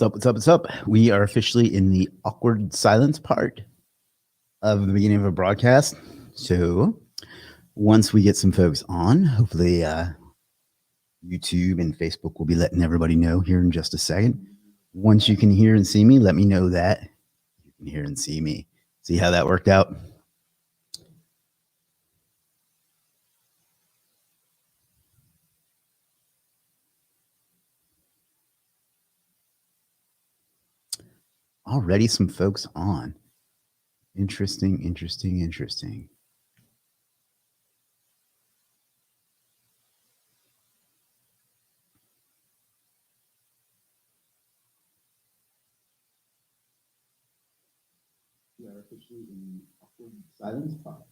What's up? What's up? What's up? We are officially in the awkward silence part of the beginning of a broadcast. So once we get some folks on, hopefully YouTube and Facebook will be letting everybody know here in just a second. Once you can hear and see me, let me know that you can hear and see me. See how that worked out? Already some folks on. Interesting, interesting, interesting. We are officially in the awkward silence part.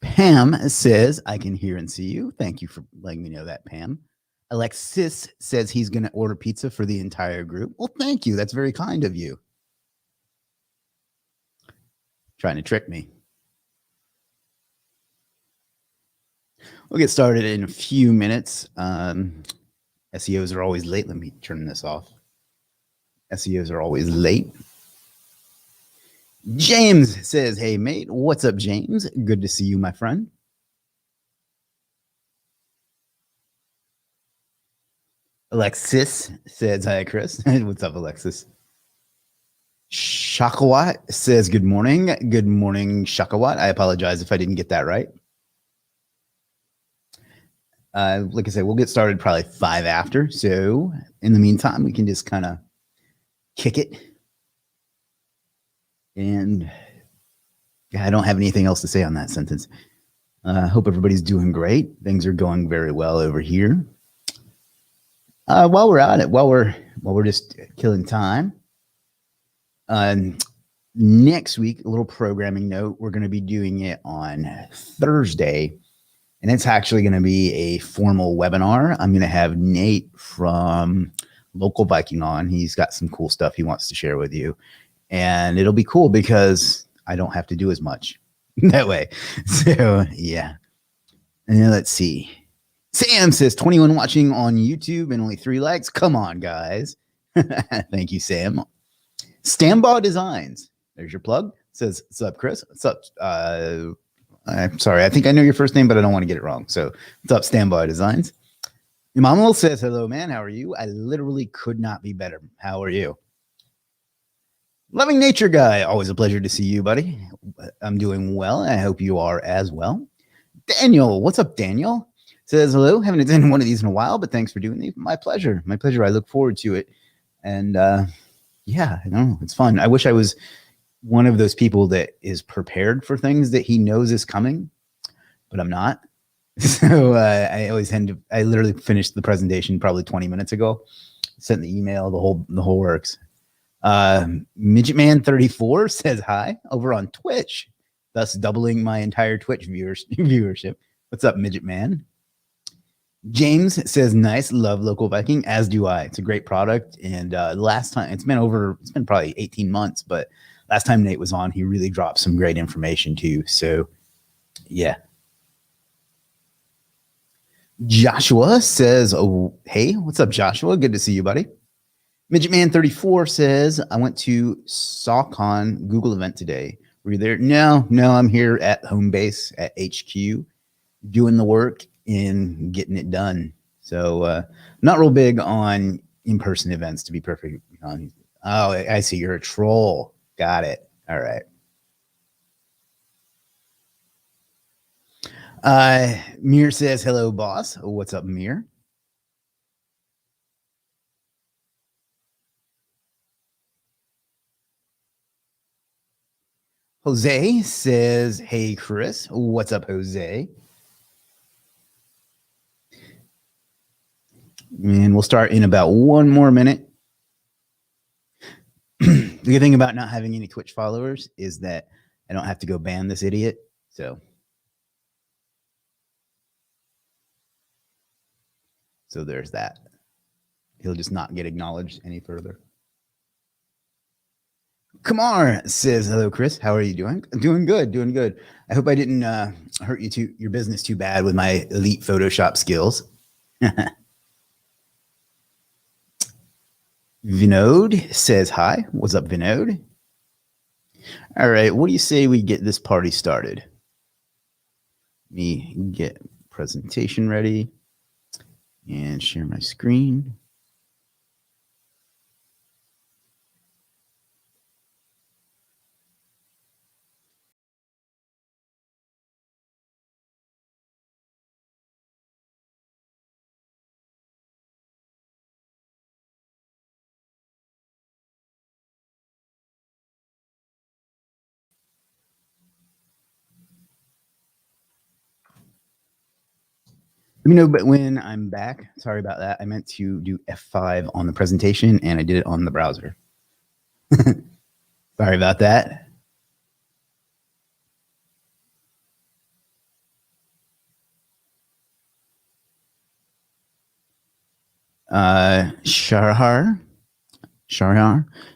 Pam says, I can hear and see you. Thank you for letting me know that, Pam. Alexis says he's going to order pizza for the entire group. Well, thank you. That's very kind of you. Trying to trick me. We'll get started in a few minutes. SEOs are always late. Let me turn this off. SEOs are always late. James says, hey, mate. What's up, James? Good to see you, my friend. Alexis says, hi, Chris. What's up, Alexis? Shakawat says, good morning. Good morning, Shakawat. I apologize if I didn't get that right. Like I said, we'll get started probably 5 after. So in the meantime, we can just kind of kick it. And I don't have anything else to say on that sentence. Hope everybody's doing great. Things are going very well over here. While we're at it, while we're just killing time, next week, a little programming note, we're going to be doing it on Thursday, and it's actually going to be a formal webinar. I'm going to have Nate from Local Viking on. He's got some cool stuff he wants to share with you, and it'll be cool because I don't have to do as much that way. So yeah, and let's see. Sam says 21 watching on YouTube and only 3 likes. Come on, guys. Thank you, Sam. Standby Designs. There's your plug. Says, what's up, Chris? What's up? I'm sorry. I think I know your first name, but I don't want to get it wrong. So what's up, Standby Designs? Imamul says, hello, man. How are you? I literally could not be better. How are you? Loving Nature Guy. Always a pleasure to see you, buddy. I'm doing well. I hope you are as well. Daniel. What's up, Daniel? Says, hello. Haven't done one of these in a while, but thanks for doing these. My pleasure. My pleasure. I look forward to it. And yeah, I know it's fun. I wish I was one of those people that is prepared for things that he knows is coming, but I'm not. So I always tend to. I literally finished the presentation probably 20 minutes ago. Sent the email. The whole works. Midget Man 34 says hi over on Twitch, thus doubling my entire Twitch viewership. What's up, Midget Man? James says, nice, love Local Viking, as do I. It's a great product. And last time, it's been probably 18 months, but last time Nate was on, he really dropped some great information too. So yeah. Joshua says, oh, hey, what's up, Joshua? Good to see you, buddy. Midget Man 34 says, I went to SawCon Google event today. Were you there? No, I'm here at home base at HQ doing the work in getting it done. So not real big on in-person events, to be perfect. Oh, I see. You're a troll. Got it. All right. Mir says, hello, boss. What's up, Mir? Jose says, hey, Chris. What's up, Jose? And we'll start in about 1 more minute. The good thing about not having any Twitch followers is that I don't have to go ban this idiot. So there's that. He'll just not get acknowledged any further. Kamar says, hello, Chris. How are you doing? Doing good, doing good. I hope I didn't hurt your business too bad with my elite Photoshop skills. Vinod says, hi. What's up, Vinod? All right. What do you say we get this party started? Me get presentation ready and share my screen. Let me know, but when I'm back, sorry about that. I meant to do F5 on the presentation and I did it on the browser. Sorry about that. Sharhar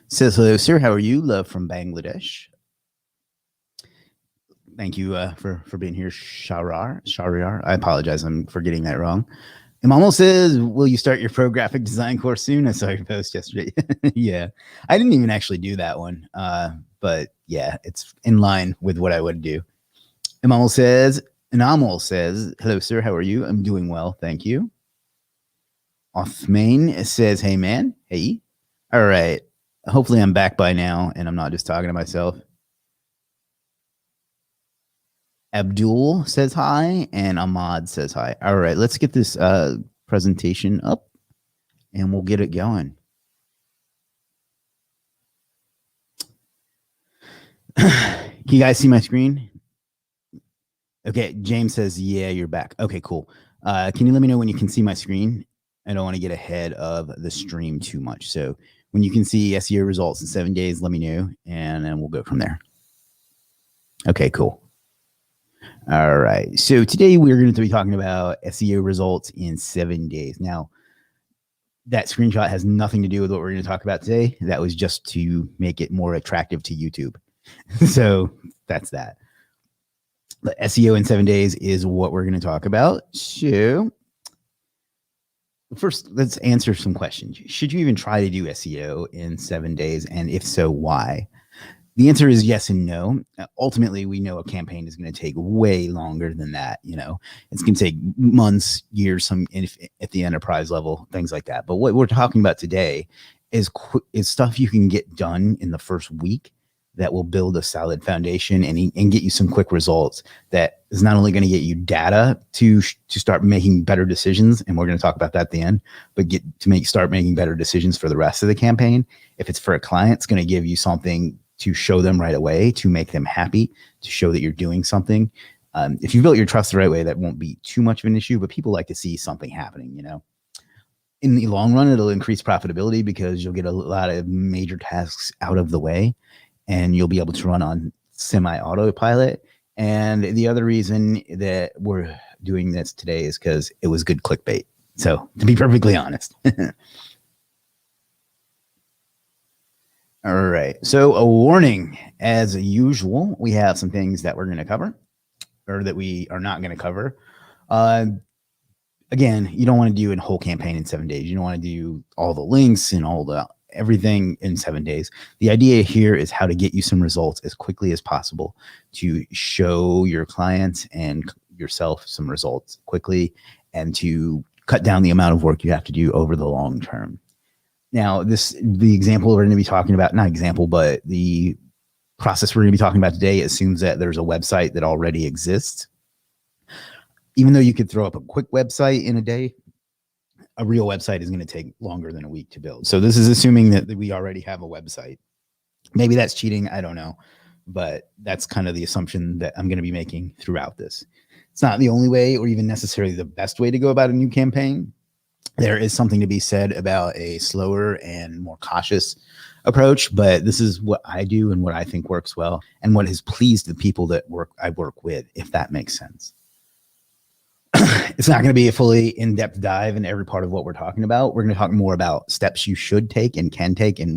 says, hello, sir. How are you? Love from Bangladesh. Thank you for being here, Shahriar. I apologize. I'm for getting that wrong. Imamo says, will you start your pro graphic design course soon? I saw your post yesterday. Yeah. I didn't even actually do that one. But yeah, it's in line with what I would do. Inamal says, hello, sir. How are you? I'm doing well. Thank you. Othmain says, hey, man. Hey. All right. Hopefully I'm back by now and I'm not just talking to myself. Abdul says hi and Ahmad says hi. All right, let's get this presentation up and we'll get it going. Can you guys see my screen? Okay, James says, yeah, you're back. Okay, cool. Can you let me know when you can see my screen? I don't want to get ahead of the stream too much. So when you can see SEO results in 7 days, let me know and then we'll go from there. Okay, cool. All right. So today we're going to be talking about SEO results in 7 days. Now, that screenshot has nothing to do with what we're going to talk about today. That was just to make it more attractive to YouTube. So that's that. The SEO in 7 days is what we're going to talk about. So first, let's answer some questions. Should you even try to do SEO in 7 days? And if so, why? The answer is yes and no. Ultimately, we know a campaign is going to take way longer than that. You know, it's going to take months, years, some at the enterprise level, things like that. But what we're talking about today is stuff you can get done in the first week that will build a solid foundation and get you some quick results. That is not only going to get you data to start making better decisions, and we're going to talk about that at the end, but start making better decisions for the rest of the campaign. If it's for a client, it's going to give you something to show them right away, to make them happy, to show that you're doing something. If you built your trust the right way, that won't be too much of an issue, but people like to see something happening, you know. In the long run, it'll increase profitability because you'll get a lot of major tasks out of the way and you'll be able to run on semi-autopilot. And the other reason that we're doing this today is because it was good clickbait. So to be perfectly honest. All right. So a warning, as usual, we have some things that we're going to cover or that we are not going to cover. Again, you don't want to do a whole campaign in 7 days. You don't want to do all the links and everything in 7 days. The idea here is how to get you some results as quickly as possible to show your clients and yourself some results quickly and to cut down the amount of work you have to do over the long term. Now, the example we're going to be talking about, not example, but the process we're going to be talking about today assumes that there's a website that already exists. Even though you could throw up a quick website in a day, a real website is going to take longer than a week to build. So this is assuming that we already have a website. Maybe that's cheating. I don't know. But that's kind of the assumption that I'm going to be making throughout this. It's not the only way or even necessarily the best way to go about a new campaign. There is something to be said about a slower and more cautious approach, but this is what I do and what I think works well and what has pleased the people that I work with, if that makes sense. It's not going to be a fully in-depth dive into every part of what we're talking about. We're going to talk more about steps you should take and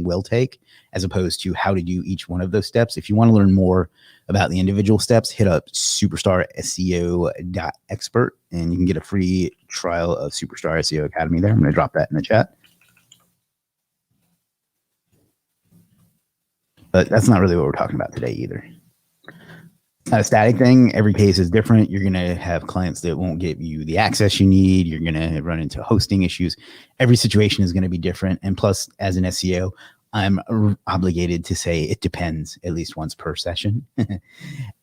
will take, as opposed to how to do each one of those steps. If you want to learn more about the individual steps, hit up superstarseo.expert and you can get a free trial of Superstar SEO Academy there. I'm going to drop that in the chat. But that's not really what we're talking about today either. It's not a static thing. Every case is different. You're going to have clients that won't give you the access you need. You're going to run into hosting issues. Every situation is going to be different. And plus, as an SEO, I'm obligated to say it depends at least once per session.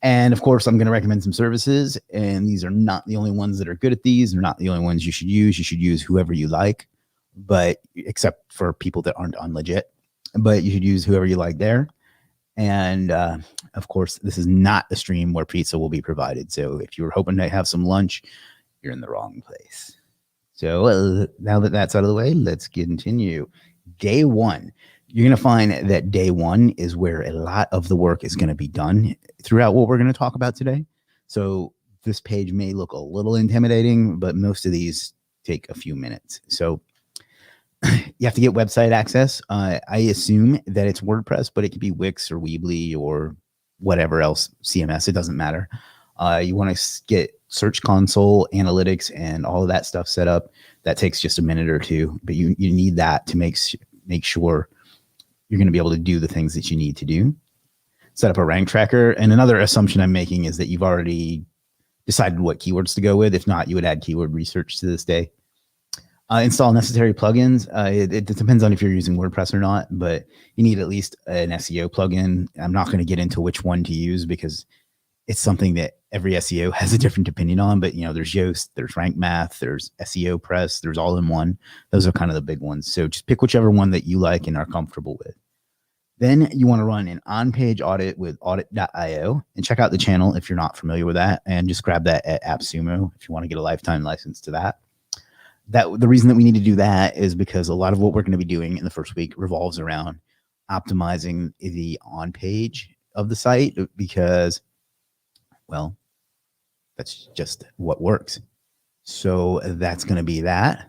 And of course, I'm going to recommend some services. And these are not the only ones that are good at these. They're not the only ones you should use. You should use whoever you like, but except for people that aren't on Legiit. But you should use whoever you like there. And of course, this is not the stream where pizza will be provided. So if you were hoping to have some lunch, you're in the wrong place. So now that that's out of the way, let's continue. Day one. You're going to find that day one is where a lot of the work is going to be done throughout what we're going to talk about today. So this page may look a little intimidating, but most of these take a few minutes. So you have to get website access. I assume that it's WordPress, but it could be Wix or Weebly or whatever else, CMS. It doesn't matter. You want to get Search Console, analytics, and all of that stuff set up. That takes just a minute or two, but you need that to make sure you're going to be able to do the things that you need to do. Set up a rank tracker. And another assumption I'm making is that you've already decided what keywords to go with. If not, you would add keyword research to this day. Install necessary plugins. It depends on if you're using WordPress or not, but you need at least an SEO plugin. I'm not going to get into which one to use because it's something that every SEO has a different opinion on. But there's Yoast, there's Rank Math, there's SEO Press, there's All in One. Those are kind of the big ones. So just pick whichever one that you like and are comfortable with. Then you want to run an on-page audit with audit.io and check out the channel if you're not familiar with that, and just grab that at AppSumo if you want to get a lifetime license to that. The reason that we need to do that is because a lot of what we're going to be doing in the first week revolves around optimizing the on page of the site because, well, that's just what works. So that's going to be that.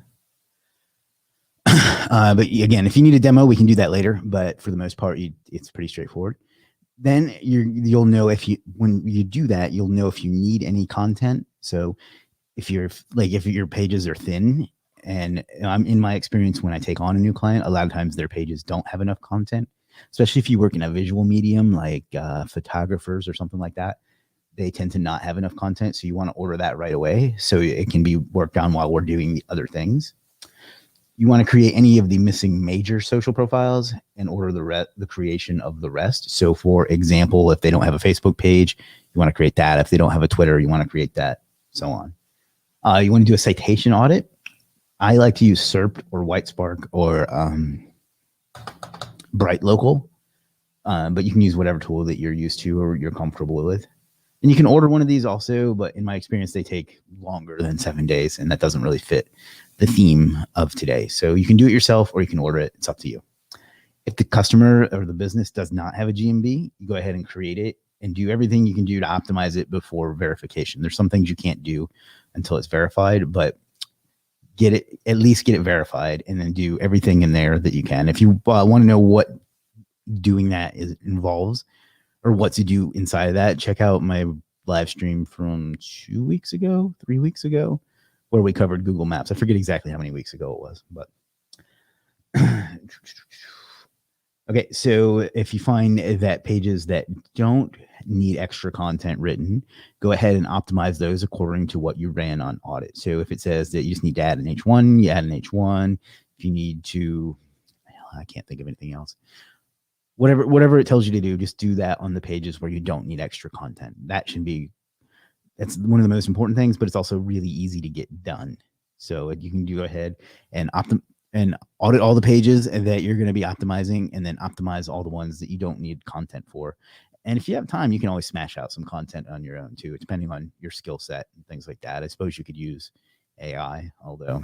But again, if you need a demo, we can do that later. But for the most part, it's pretty straightforward. Then you'll know when you do that, you'll know if you need any content. So if your pages are thin, and I'm in my experience when I take on a new client, a lot of times their pages don't have enough content, especially if you work in a visual medium like photographers or something like that. They tend to not have enough content. So you want to order that right away so it can be worked on while we're doing the other things. You want to create any of the missing major social profiles and order the creation of the rest. So for example, if they don't have a Facebook page, you want to create that. If they don't have a Twitter, you want to create that, so on. You want to do a citation audit. I like to use SERP or Whitespark or Bright Local, but you can use whatever tool that you're used to or you're comfortable with. And you can order one of these also, but in my experience, they take longer than 7 days, and that doesn't really fit the theme of today. So you can do it yourself or you can order it. It's up to you. If the customer or the business does not have a GMB, you go ahead and create it and do everything you can do to optimize it before verification. There's some things you can't do until it's verified, but at least get it verified and then do everything in there that you can. If you want to know what doing that involves or what to do inside of that, check out my live stream from 3 weeks ago, where we covered Google Maps. I forget exactly how many weeks ago it was, but okay. So if you find that pages that don't need extra content written, go ahead and optimize those according to what you ran on audit. So if it says that you just need to add an H1, you add an H1. If you need to, I can't think of anything else. Whatever it tells you to do, just do that on the pages where you don't need extra content. That's one of the most important things, but it's also really easy to get done. So you can go ahead and audit all the pages that you're going to be optimizing, and then optimize all the ones that you don't need content for. And if you have time, you can always smash out some content on your own too, depending on your skill set and things like that. I suppose you could use AI, although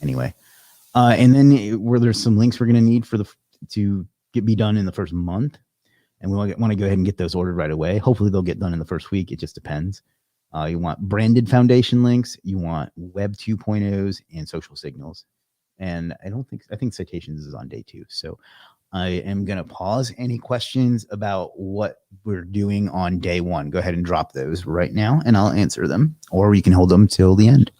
anyway. And then where there's some links we're going to need to be done in the first month. And we want to go ahead and get those ordered right away. Hopefully they'll get done in the first week. It just depends. You want branded foundation links. You want Web 2.0s and social signals. And I think citations is on day 2. So I am going to pause. Any questions about what we're doing on day 1? Go ahead and drop those right now and I'll answer them, or you can hold them till the end.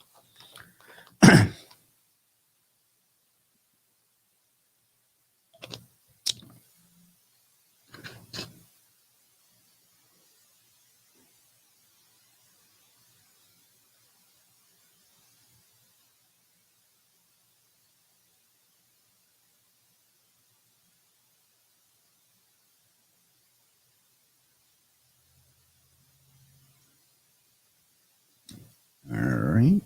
All right.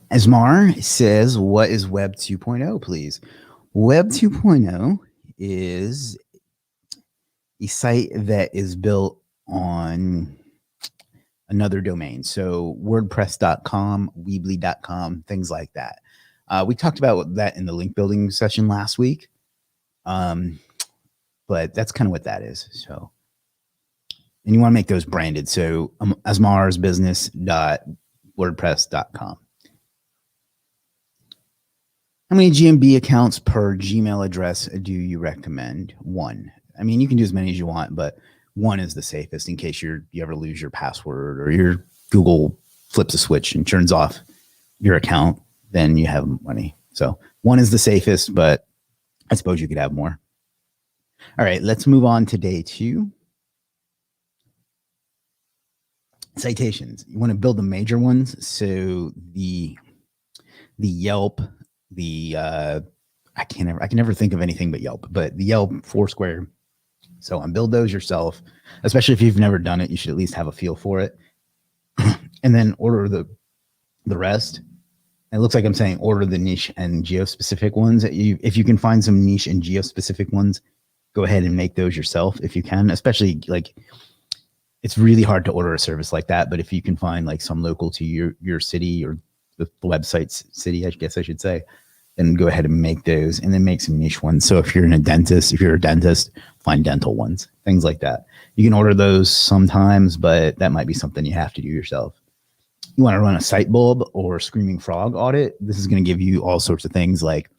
Asmar says, what is Web 2.0, please? Web 2.0 is a site that is built on another domain. So WordPress.com, Weebly.com, things like that. We talked about that in the link building session last week. But that's kind of what that is. So, and you want to make those branded. So asmarsbusiness.wordpress.com. How many GMB accounts per Gmail address do you recommend? 1. I mean, you can do as many as you want, but 1 is the safest in case you ever lose your password or your Google flips a switch and turns off your account, then you have money. So 1 is the safest, but I suppose you could have more. All right, let's move on to day 2. Citations. You want to build the major ones. So the Yelp, I can never think of anything but Yelp, but the Yelp, Foursquare. So build those yourself, especially if you've never done it. You should at least have a feel for it, and then order the rest. It looks like I'm saying order the niche and geo-specific ones. If you can find some niche and geo-specific ones, go ahead and make those yourself if you can. Especially like it's really hard to order a service like that, but if you can find like some local to your city or the website's city, I guess I should say, then go ahead and make those, and then make some niche ones. So if you're a dentist, find dental ones, things like that. You can order those sometimes, but that might be something you have to do yourself. You want to run a Site Bulb or Screaming Frog audit. This is going to give you all sorts of things like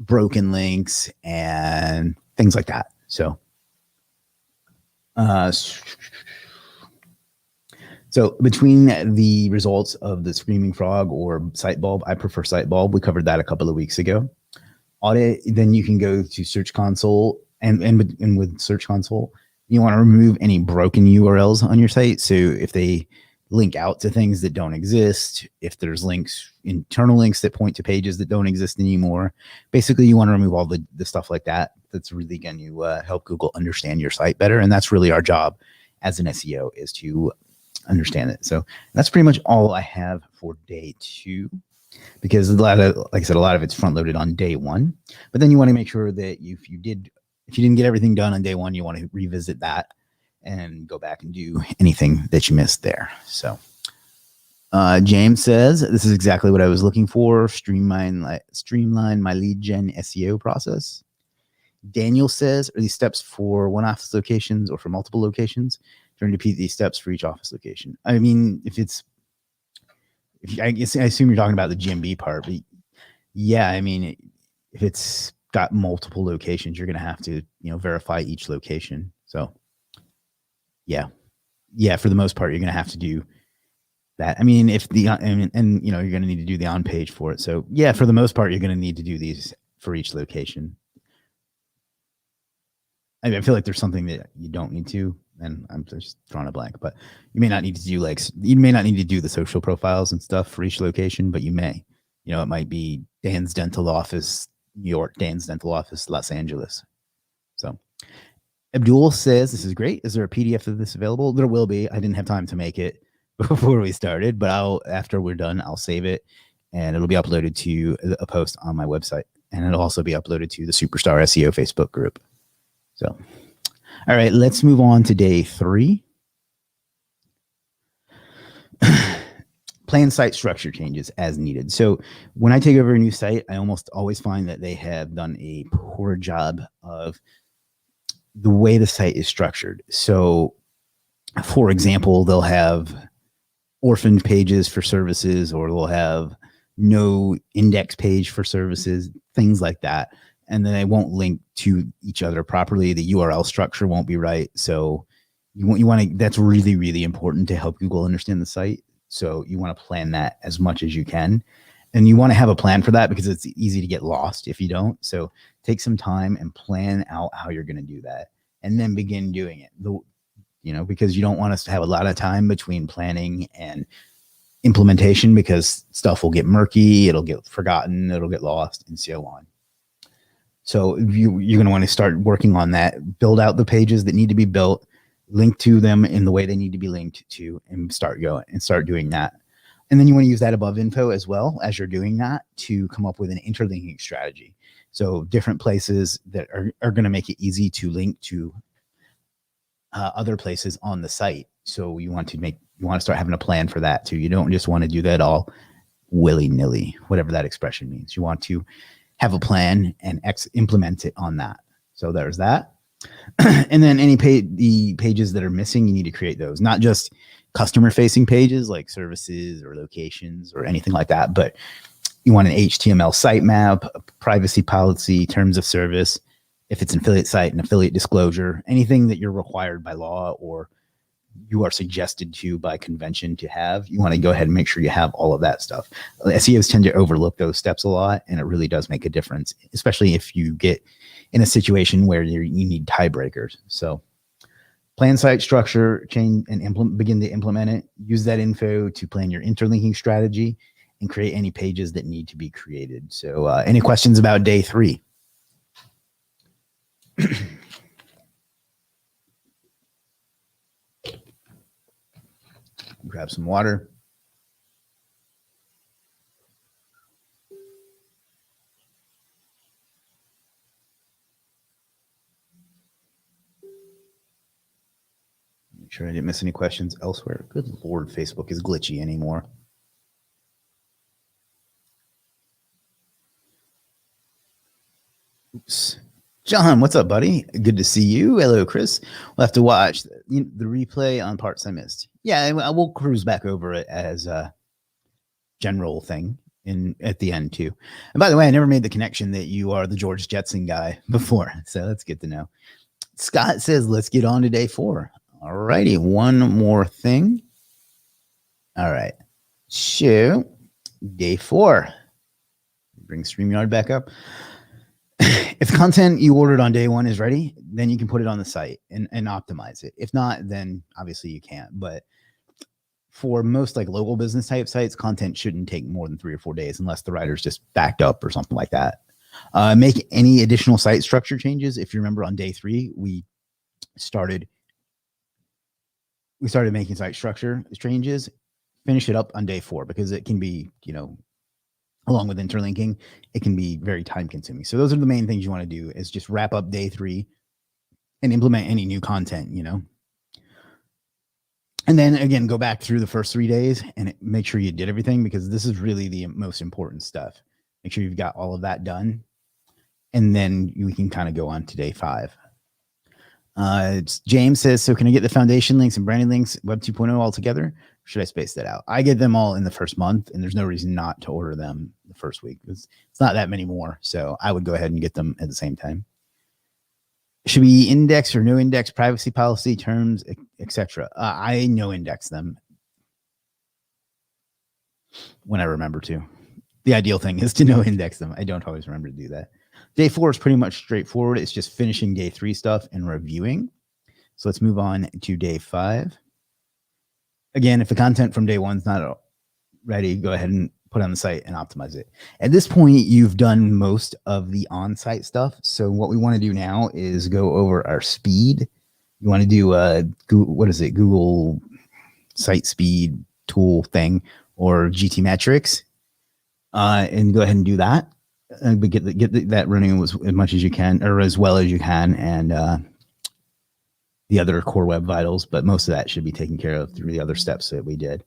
broken links and things like that. So, so between the results of the Screaming Frog or Site Bulb, I prefer Site Bulb. We covered that a couple of weeks ago. Audit, then you can go to Search Console, and with Search Console, you want to remove any broken URLs on your site. So if they link out to things that don't exist, if there's links, internal links that point to pages that don't exist anymore, basically you want to remove all the stuff like that. That's really going to help Google understand your site better. And that's really our job as an SEO, is to understand it. So that's pretty much all I have for day 2, because like I said, a lot of it's front loaded on day 1, but then you want to make sure that if you didn't get everything done on day 1, you want to revisit that and go back and do anything that you missed there. So James says, this is exactly what I was looking for. Streamline my lead gen SEO process. Daniel says, are these steps for one office locations or for multiple locations? Trying to repeat these steps for each office location. I mean, I assume you're talking about the GMB part, but yeah, I mean, if it's got multiple locations, you're going to have to, verify each location. So yeah, for the most part, you're going to have to do that. I mean, if you're going to need to do the on page for it. So yeah, for the most part, you're going to need to do these for each location. I mean, I feel like there's something that you don't need to, and I'm just drawing a blank, but you may not need to do the social profiles and stuff for each location, but you may, it might be Dan's dental office, New York, Dan's dental office, Los Angeles. So Abdul says, this is great. Is there a PDF of this available? There will be. I didn't have time to make it before we started, but after we're done, I'll save it and it'll be uploaded to a post on my website, and it'll also be uploaded to the Superstar SEO Facebook group. So, all right, let's move on to day 3. Plan site structure changes as needed. So when I take over a new site, I almost always find that they have done a poor job of the way the site is structured. So, for example, they'll have orphaned pages for services, or they'll have no index page for services, things like that. And then they won't link to each other properly. The URL structure won't be right. So you want to, that's really, really important to help Google understand the site. So you want to plan that as much as you can. And you want to have a plan for that because it's easy to get lost if you don't. So take some time and plan out how you're going to do that, and then begin doing it. Because you don't want us to have a lot of time between planning and implementation, because stuff will get murky, it'll get forgotten, it'll get lost, and so on. So you're going to want to start working on that, build out the pages that need to be built, link to them in the way they need to be linked to, and start doing that. And then you want to use that above info as well as you're doing that to come up with an interlinking strategy. So different places that are going to make it easy to link to other places on the site. So you want to start having a plan for that too. You don't just want to do that all willy-nilly, whatever that expression means. You want to have a plan and implement it on that. So there's that. And then the pages that are missing, you need to create those, not just customer facing pages like services or locations or anything like that, but you want an HTML sitemap, a privacy policy, terms of service. If it's an affiliate site, an affiliate disclosure, anything that you're required by law or you are suggested to by convention to have, you want to go ahead and make sure you have all of that stuff. SEOs tend to overlook those steps a lot, and it really does make a difference, especially if you get in a situation where you need tiebreakers. So plan site structure, change and begin to implement it. Use that info to plan your interlinking strategy and create any pages that need to be created. So any questions about day 3? Grab some water. Make sure I didn't miss any questions elsewhere. Good Lord, Facebook is glitchy anymore. Oops. John, what's up, buddy? Good to see you. Hello, Chris. We'll have to watch the replay on parts I missed. Yeah, we'll cruise back over it as a general thing at the end too. And by the way, I never made the connection that you are the George Jetson guy before, so that's good to know. Scott says, let's get on to day 4. All righty, one more thing. All right, so day 4. Bring StreamYard back up. If content you ordered on day 1 is ready, then you can put it on the site and optimize it. If not, then obviously you can't. But for most like local business type sites, content shouldn't take more than 3 or 4 days unless the writer's just backed up or something like that. Make any additional site structure changes. If you remember on day 3, we started making site structure changes. Finish it up on day 4 because it can be, along with interlinking, it can be very time consuming. So those are the main things you want to do, is just wrap up day 3 and implement any new content, And then again, go back through the first 3 days and make sure you did everything, because this is really the most important stuff. Make sure you've got all of that done. And then we can kind of go on to day 5. James says, so can I get the foundation links and branding links, Web 2.0 all together? Or should I space that out? I get them all in the first month, and there's no reason not to order them the first week. It's not that many more. So I would go ahead and get them at the same time. Should we index or no index, privacy policy, terms, etc.? I no index them when I remember to. The ideal thing is to no index them. I don't always remember to do that. Day 4 is pretty much straightforward. It's just finishing day 3 stuff and reviewing. So let's move on to day 5. Again, if the content from day 1 is not ready, go ahead and put it on the site and optimize it. At this point, you've done most of the on-site stuff. So what we want to do now is go over our speed. You want to do Google site speed tool thing, or GT metrics, and go ahead and do that. And get that running as much as you can, or as well as you can, and the other core web vitals. But most of that should be taken care of through the other steps that we did.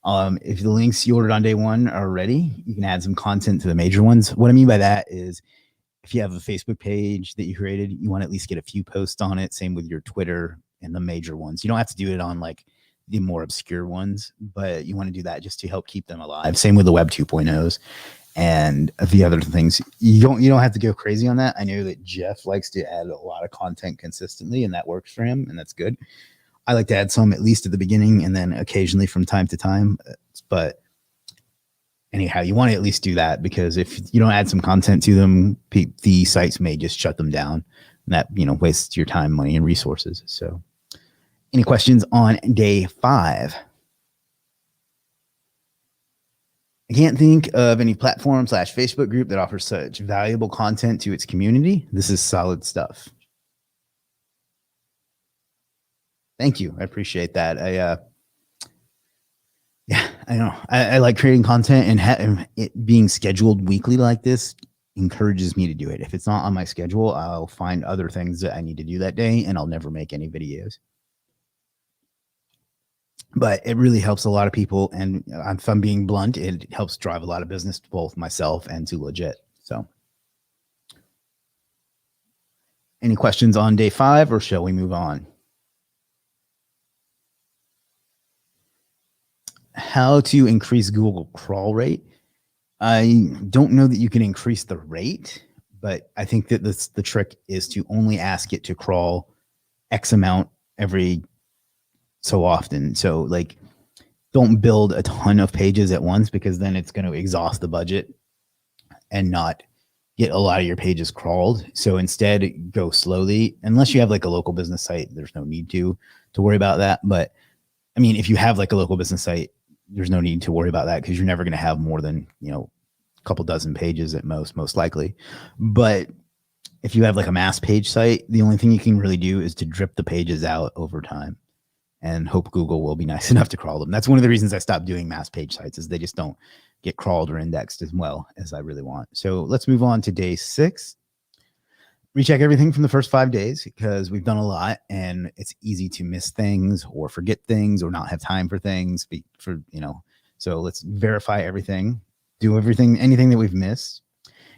If the links you ordered on day one are ready, you can add some content to the major ones. What I mean by that is if you have a Facebook page that you created, you want to at least get a few posts on it. Same with your Twitter and the major ones. You don't have to do it on like the more obscure ones, but you want to do that just to help keep them alive. Same with the Web 2.0s and the other things. You don't have to go crazy on that. I know that Jeff likes to add a lot of content consistently, and that works for him, and that's good. I like to add some at least at the beginning and then occasionally from time to time. But anyhow, you want to at least do that, because if you don't add some content to them, the sites may just shut them down, and that, wastes your time, money, and resources. So any questions on day 5? I can't think of any platform/Facebook group that offers such valuable content to its community. This is solid stuff. Thank you. I appreciate that. I know. I like creating content, and it being scheduled weekly like this encourages me to do it. If it's not on my schedule, I'll find other things that I need to do that day, and I'll never make any videos. But it really helps a lot of people, and if I'm being blunt, it helps drive a lot of business to both myself and to Legiit. So, any questions on day 5, or shall we move on? How to increase Google crawl rate. I don't know that you can increase the rate, but I think that the trick is to only ask it to crawl X amount every so often. So like, don't build a ton of pages at once, because then it's going to exhaust the budget and not get a lot of your pages crawled. So instead, go slowly. Unless you have like a local business site, there's no need to worry about that. But I mean, if you have like a local business site, there's no need to worry about that, because you're never going to have more than, a couple dozen pages at most likely. But if you have like a mass page site, the only thing you can really do is to drip the pages out over time and hope Google will be nice enough to crawl them. That's one of the reasons I stopped doing mass page sites, is they just don't get crawled or indexed as well as I really want. So let's move on to day 6. Recheck everything from the first 5 days, because we've done a lot and it's easy to miss things or forget things or not have time for things so let's verify everything, do anything that we've missed,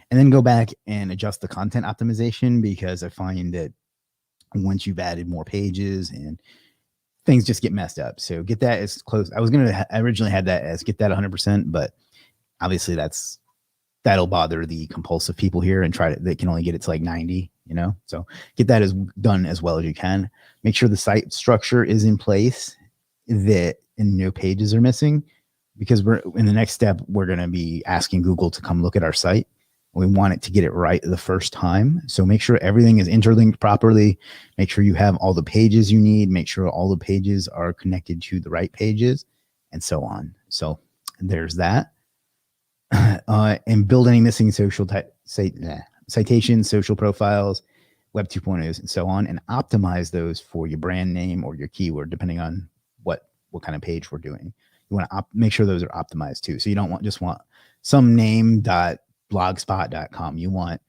and then go back and adjust the content optimization, because I find that once you've added more pages and things just get messed up. So get that as close. I originally had that as get that 100%, but obviously that'll bother the compulsive people here and they can only get it to like 90, so get that done as well as you can. Make sure the site structure is in place, and no pages are missing, because we're in the next step, we're going to be asking Google to come look at our site. We want it to get it right the first time. So make sure everything is interlinked properly. Make sure you have all the pages you need. Make sure all the pages are connected to the right pages, and so on. So there's that. And build any missing citations, social profiles, Web 2.0s, and so on, and optimize those for your brand name or your keyword, depending on what kind of page we're doing. You want to make sure those are optimized too. So you don't want some name.blogspot.com. You want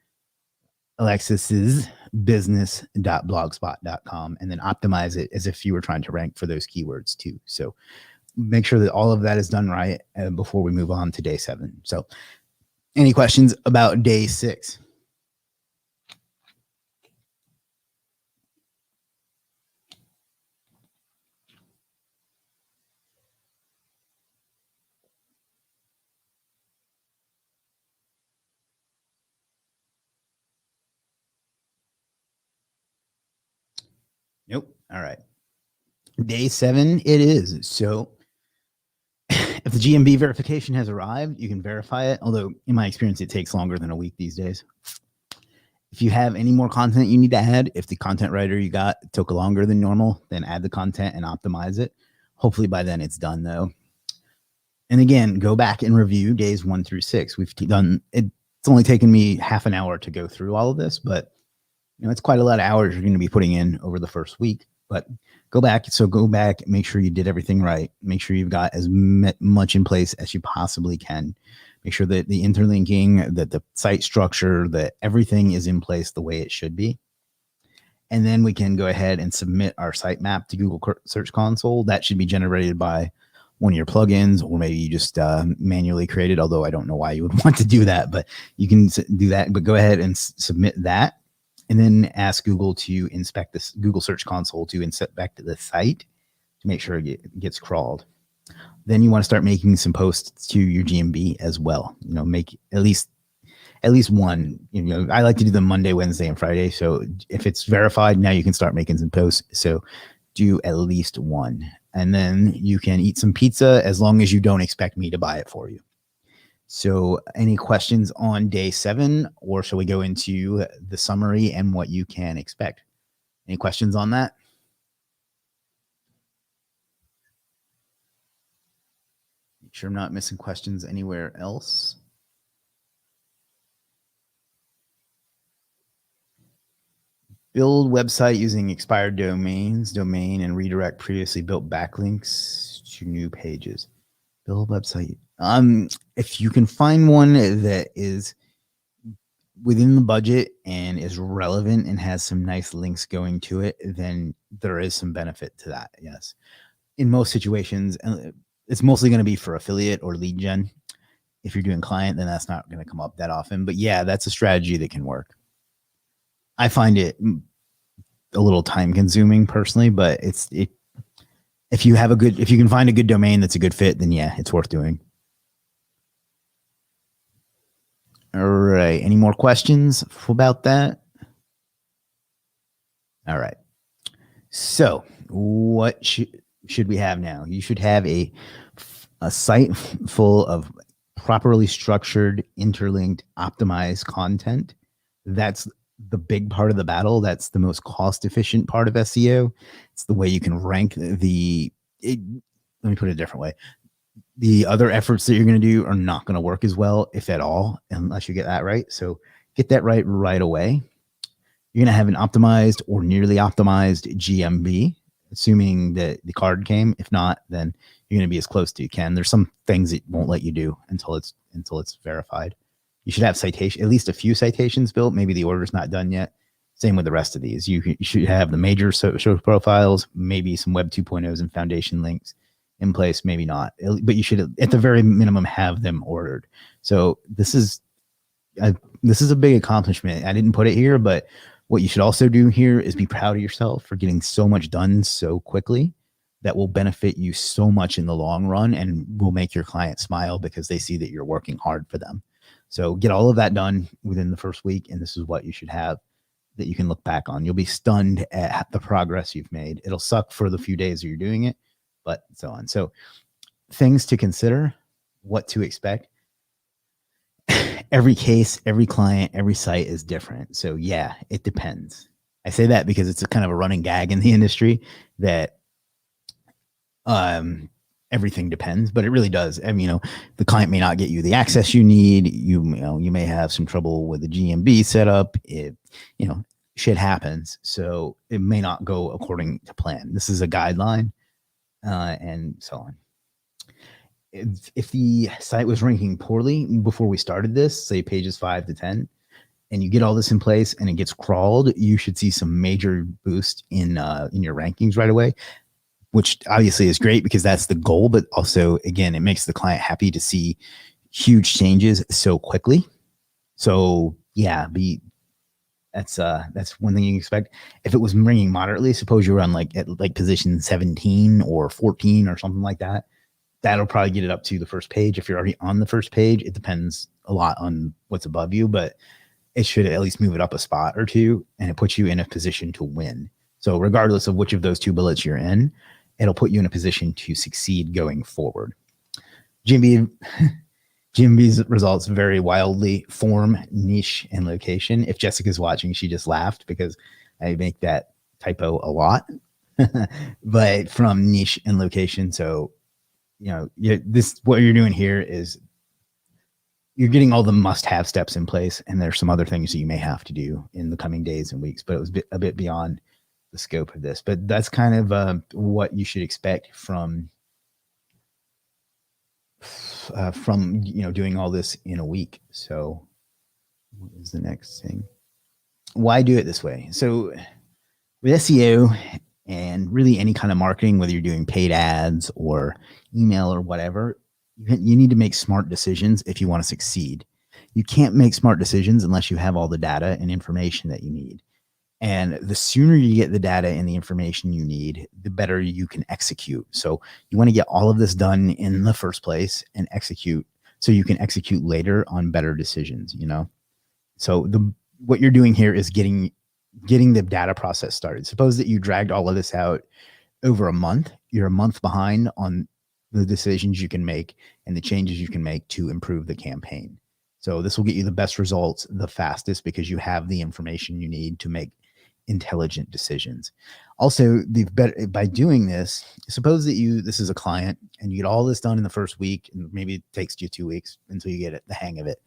alexis'sbusiness.blogspot.com, and then optimize it as if you were trying to rank for those keywords too. So make sure that all of that is done right before we move on to day 7. So any questions about day 6? Nope. All right. Day 7 it is. So if the GMB verification has arrived, you can verify it. Although in my experience, it takes longer than a week these days. If you have any more content you need to add, if the content writer you got took longer than normal, then add the content and optimize it. Hopefully by then it's done though. And again, go back and review days 1 through 6. We've done it. It's only taken me half an hour to go through all of this, but it's quite a lot of hours you're going to be putting in over the first week. But go back, make sure you did everything right. Make sure you've got as much in place as you possibly can. Make sure that the interlinking, that the site structure, that everything is in place the way it should be. And then we can go ahead and submit our sitemap to Google Search Console. That should be generated by one of your plugins, or maybe you just manually create it, although I don't know why you would want to do that, but you can do that. But go ahead and submit that, and then ask Google to inspect this Google Search Console to inspect the site to make sure it gets crawled. Then you want to start making some posts to your GMB as well. Make at least one. I like to do them Monday, Wednesday, and Friday. So if it's verified, now you can start making some posts. So do at least one. And then you can eat some pizza as long as you don't expect me to buy it for you. So any questions on day 7, or shall we go into the summary and what you can expect? Any questions on that? Make sure I'm not missing questions anywhere else. Build website using expired domain, and redirect previously built backlinks to new pages. Build website. If you can find one that is within the budget and is relevant and has some nice links going to it, then there is some benefit to that. Yes. In most situations, it's mostly going to be for affiliate or lead gen. If you're doing client, then that's not going to come up that often. But yeah, that's a strategy that can work. I find it a little time consuming personally, but if you can find a good domain that's a good fit, then yeah, it's worth doing. All right. Any more questions about that? All right. So what should we have now? You should have a site full of properly structured, interlinked, optimized content. That's the big part of the battle. That's the most cost efficient part of SEO. It's the way you can rank let me put it a different way. The other efforts that you're going to do are not going to work as well, if at all, unless you get that right. So get that right away. You're going to have an optimized or nearly optimized GMB, assuming that the card came. If not, then you're going to be as close to you can. There's some things it won't let you do until it's verified. You should have at least a few citations built. Maybe the order's not done yet. Same with the rest of these. You should have the major social profiles, maybe some Web 2.0s and foundation links in place, maybe not. But you should, at the very minimum, have them ordered. So this is a big accomplishment. I didn't put it here, but what you should also do here is be proud of yourself for getting so much done so quickly. That will benefit you so much in the long run and will make your client smile because they see that you're working hard for them. So get all of that done within the first week, and this is what you should have that you can look back on. You'll be stunned at the progress you've made. It'll suck for the few days that you're doing it, but so on. So things to consider, what to expect. Every case, every client, every site is different. So yeah, it depends. I say that because it's a kind of a running gag in the industry that everything depends, but it really does. I mean, the client may not get you the access you need. You may have some trouble with the GMB setup. Shit happens. So it may not go according to plan. This is a guideline, and so on. If the site was ranking poorly before we started this, say pages 5 to 10, and you get all this in place and it gets crawled, you should see some major boost in your rankings right away, which obviously is great because that's the goal. But also, again, it makes the client happy to see huge changes so quickly. So yeah, that's one thing you expect. If it was ringing moderately, suppose you were on at position 17 or 14 or something like that, that'll probably get it up to the first page. If you're already on the first page, it depends a lot on what's above you, but it should at least move it up a spot or two, and it puts you in a position to win. So regardless of which of those two bullets you're in, it'll put you in a position to succeed going forward. GMB's results vary wildly: form, niche, and location. If Jessica's watching, she just laughed because I make that typo a lot. But from niche and location, so what you're doing here is you're getting all the must-have steps in place, and there's some other things that you may have to do in the coming days and weeks. But it was a bit beyond the scope of this. But that's kind of what you should expect from doing all this in a week. So what is the next thing? Why do it this way? So with SEO And really any kind of marketing, whether you're doing paid ads or email or whatever, you need to make smart decisions if you want to succeed. You can't make smart decisions unless you have all the data and information that you need. And the sooner you get the data and the information you need, the better you can execute. So you want to get all of this done in the first place and execute so you can execute later on better decisions, you know? So what you're doing here is getting the data process started. Suppose that you dragged all of this out over a month. You're a month behind on the decisions you can make and the changes you can make to improve the campaign. So this will get you the best results the fastest because you have the information you need to make intelligent decisions. Also, by doing this, suppose that this is a client and you get all this done in the first week, and maybe it takes you 2 weeks until you get the hang of it.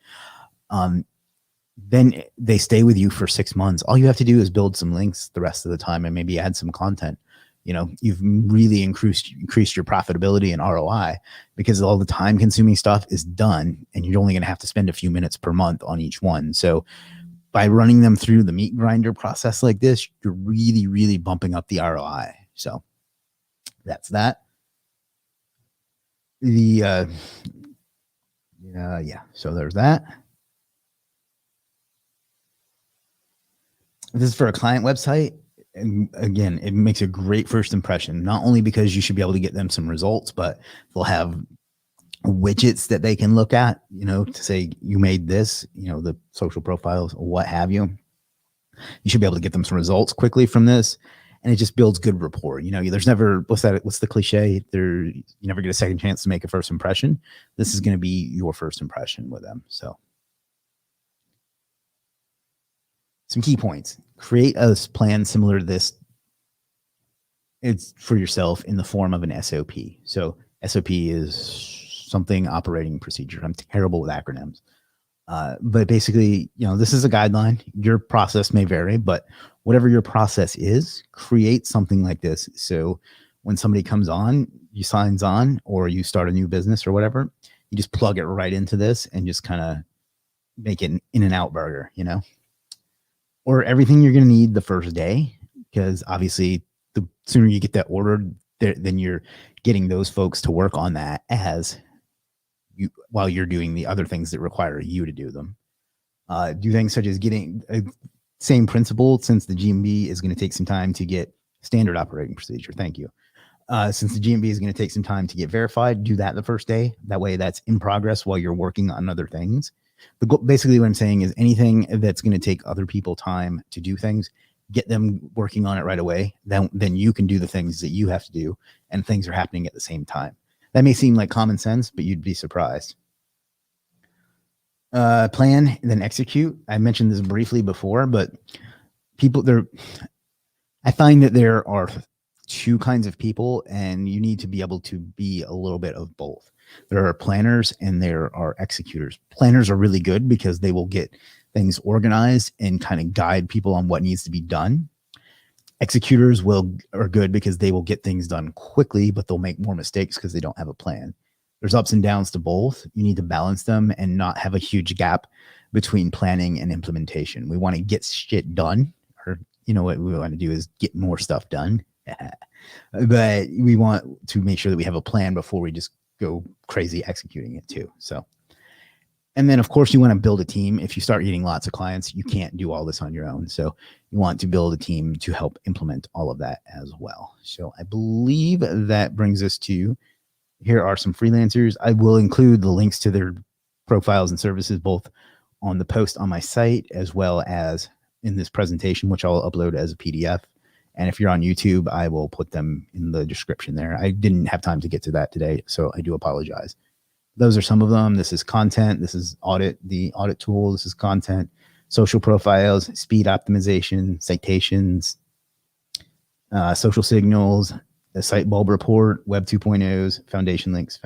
Then they stay with you for 6 months. All you have to do is build some links the rest of the time and maybe add some content. You know, you've really increased your profitability and ROI because all the time consuming stuff is done and you're only going to have to spend a few minutes per month on each one. So by running them through the meat grinder process like this, you're really, really bumping up the ROI. So that's that. So there's that. This is for a client website. And again, it makes a great first impression, not only because you should be able to get them some results, but they'll have widgets that they can look at, you know, to say you made this, you know, the social profiles or what have you. You should be able to get them some results quickly from this. And it just builds good rapport. You know, there's never, what's the cliche? You never get a second chance to make a first impression. This is going to be your first impression with them. So some key points. Create a plan similar to this. It's for yourself in the form of an SOP. So SOP is something operating procedure. I'm terrible with acronyms. But basically, you know, this is a guideline. Your process may vary, but whatever your process is, create something like this. So when somebody comes on, you signs on, or you start a new business or whatever, you just plug it right into this and just kind of make it an in-and-out burger, you know? Or everything you're going to need the first day, because obviously the sooner you get that ordered, then you're getting those folks to work on that while you're doing the other things that require you to do them. Do things such as getting same principle, since the GMB is going to take some time to get standard operating procedure. Thank you. Since the GMB is going to take some time to get verified, do that the first day. That way that's in progress while you're working on other things. Basically what I'm saying is anything that's going to take other people time to do things, get them working on it right away. Then you can do the things that you have to do, and things are happening at the same time. That may seem like common sense, but you'd be surprised. Plan, then execute. I mentioned this briefly before, but I find that there are two kinds of people, and you need to be able to be a little bit of both. There are planners and there are executors. Planners are really good because they will get things organized and kind of guide people on what needs to be done. Executors are good because they will get things done quickly, but they'll make more mistakes because they don't have a plan. There's ups and downs to both. You need to balance them and not have a huge gap between planning and implementation. We want to get shit done, or you know what we want to do is get more stuff done. But we want to make sure that we have a plan before we just go crazy executing it too. So, and then of course you want to build a team. If you start getting lots of clients, you can't do all this on your own. So you want to build a team to help implement all of that as well. So I believe that brings us to, here are some freelancers. I will include the links to their profiles and services, both on the post on my site, as well as in this presentation, which I'll upload as a PDF. And if you're on YouTube, I will put them in the description there. I didn't have time to get to that today, so I do apologize. Those are some of them. This is content. This is the audit tool. This is content, social profiles, speed optimization, citations, social signals, the site bulb report, web 2.0s, foundation links.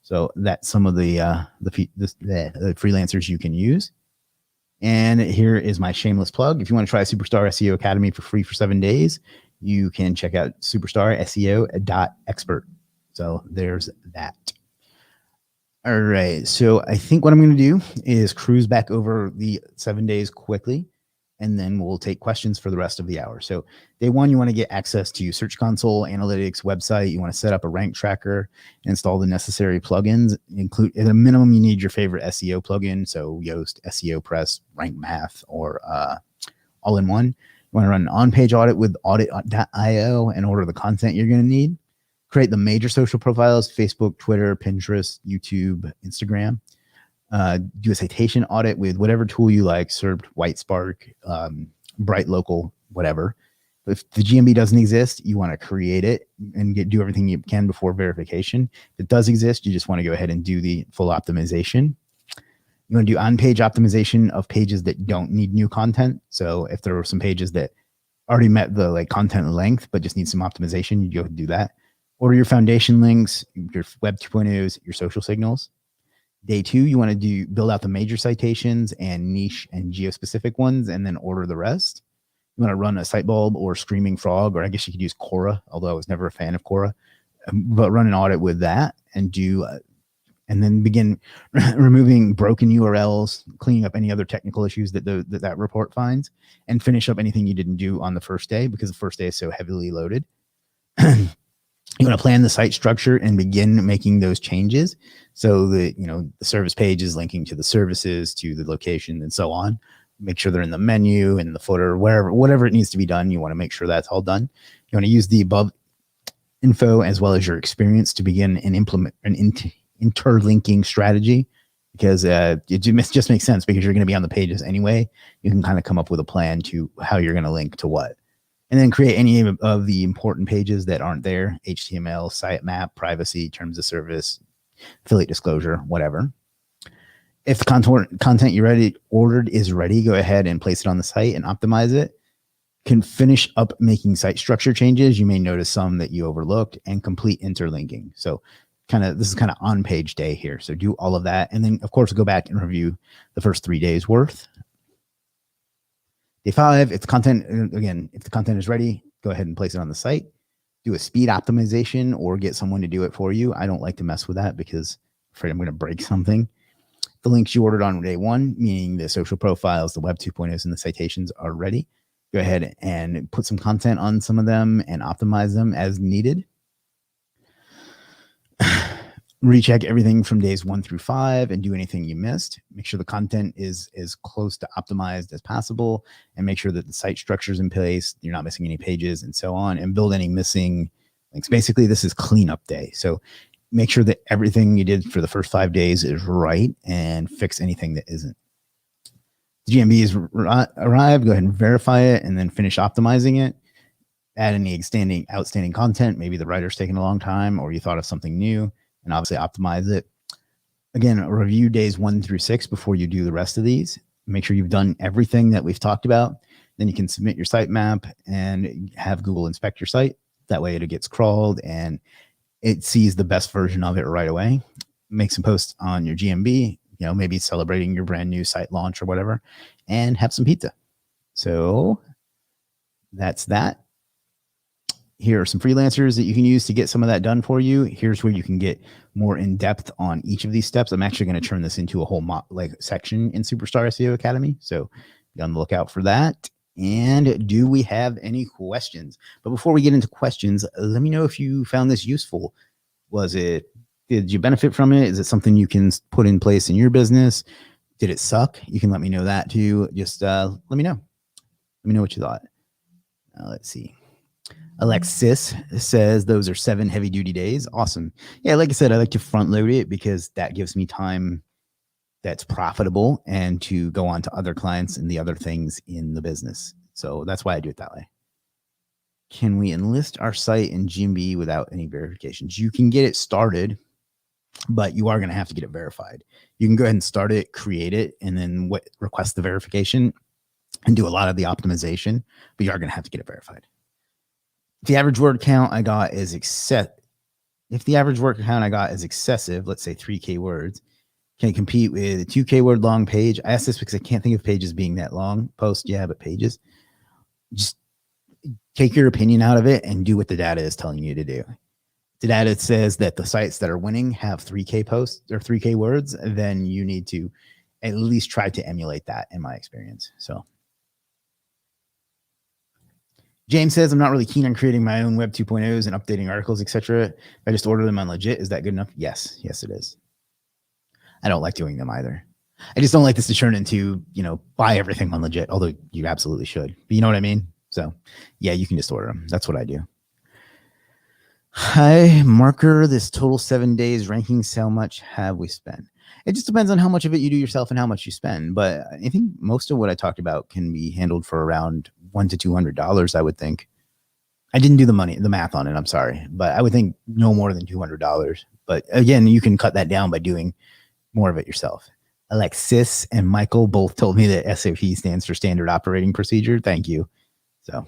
So that's some of the freelancers you can use. And here is my shameless plug. If you want to try Superstar SEO Academy for free for 7 days, you can check out superstarseo.expert. So there's that. All right. So I think what I'm going to do is cruise back over the 7 days quickly. and then we'll take questions for the rest of the hour. So day one, you want to get access to Search Console, analytics, website. You want to set up a rank tracker, install the necessary plugins. Include at a minimum, you need your favorite SEO plugin. So Yoast, SEO Press, Rank Math, or all in one. You want to run an on-page audit with audit.io and order the content you're going to need. Create the major social profiles: Facebook, Twitter, Pinterest, YouTube, Instagram. Do a citation audit with whatever tool you like: SERP, Whitespark, Bright Local, whatever. If the GMB doesn't exist, you want to create it and do everything you can before verification. If it does exist, you just want to go ahead and do the full optimization. You want to do on-page optimization of pages that don't need new content. So if there were some pages that already met the content length but just need some optimization, you go do that. Order your foundation links, your Web 2.0s, your social signals. Day two, you want to build out the major citations and niche and geo-specific ones, and then order the rest. You want to run a Sitebulb or Screaming Frog, or I guess you could use Quora, although I was never a fan of Quora, but run an audit with that and and then begin removing broken URLs, cleaning up any other technical issues that report finds, and finish up anything you didn't do on the first day because the first day is so heavily loaded. You want to plan the site structure and begin making those changes so that the service page is linking to the services, to the location, and so on. Make sure they're in the menu, in the footer, whatever it needs to be done. You want to make sure that's all done. You want to use the above info as well as your experience to begin and implement an interlinking strategy, because it just makes sense because you're going to be on the pages anyway. You can kind of come up with a plan to how you're going to link to what. And then create any of the important pages that aren't there: HTML, sitemap, privacy, terms of service, affiliate disclosure, whatever. If the content you ordered is ready, go ahead and place it on the site and optimize it. Can finish up making site structure changes. You may notice some that you overlooked, and complete interlinking. So this is kind of on page day here. So do all of that. And then of course, go back and review the first 3 days worth. Day five, if the content is ready, go ahead and place it on the site. Do a speed optimization or get someone to do it for you. I don't like to mess with that because I'm afraid I'm going to break something. The links you ordered on day one, meaning the social profiles, the Web 2.0s, and the citations are ready. Go ahead and put some content on some of them and optimize them as needed. Recheck everything from days 1 through 5 and do anything you missed. Make sure the content is as close to optimized as possible, and make sure that the site structure is in place. You're not missing any pages and so on, and build any missing links. Basically, this is cleanup day. So make sure that everything you did for the first 5 days is right and fix anything that isn't. The GMB has arrived. Go ahead and verify it and then finish optimizing it. Add any outstanding content. Maybe the writer's taken a long time or you thought of something new, and obviously optimize it. Again, review days 1 through 6 before you do the rest of these. Make sure you've done everything that we've talked about. Then you can submit your sitemap and have Google inspect your site. That way it gets crawled and it sees the best version of it right away. Make some posts on your GMB, maybe celebrating your brand new site launch or whatever, and have some pizza. So that's that. Here are some freelancers that you can use to get some of that done for you. Here's where you can get more in depth on each of these steps. I'm actually going to turn this into a whole section in Superstar SEO Academy. So be on the lookout for that. And do we have any questions? But before we get into questions, let me know if you found this useful. Did you benefit from it? Is it something you can put in place in your business? Did it suck? You can let me know that too. Just let me know. Let me know what you thought. Let's see. Alexis says those are 7 heavy duty days. Awesome. Yeah, like I said, I like to front load it because that gives me time that's profitable and to go on to other clients and the other things in the business. So that's why I do it that way. Can we enlist our site in GMB without any verifications? You can get it started, but you are going to have to get it verified. You can go ahead and start it, create it, and then request the verification and do a lot of the optimization, but you are going to have to get it verified. If the average word count I got is excessive, let's say 3K words, can it compete with a 2K word long page? I ask this because I can't think of pages being that long. Post, yeah, but pages. Just take your opinion out of it and do what the data is telling you to do. The data says that the sites that are winning have 3K posts or 3K words, then you need to at least try to emulate that in my experience. So James says, I'm not really keen on creating my own Web 2.0s and updating articles, etc. I just order them on Legiit. Is that good enough? Yes. Yes, it is. I don't like doing them either. I just don't like this to turn into, buy everything on Legiit, although you absolutely should. But you know what I mean? So, yeah, you can just order them. That's what I do. Hi, marker. This total 7 days rankings. How much have we spent? It just depends on how much of it you do yourself and how much you spend. But I think most of what I talked about can be handled for around $100 to $200. I would think. I didn't do the math on it. I'm sorry, but I would think no more than $200. But again, you can cut that down by doing more of it yourself. Alexis and Michael both told me that SOP stands for Standard Operating Procedure. Thank you. So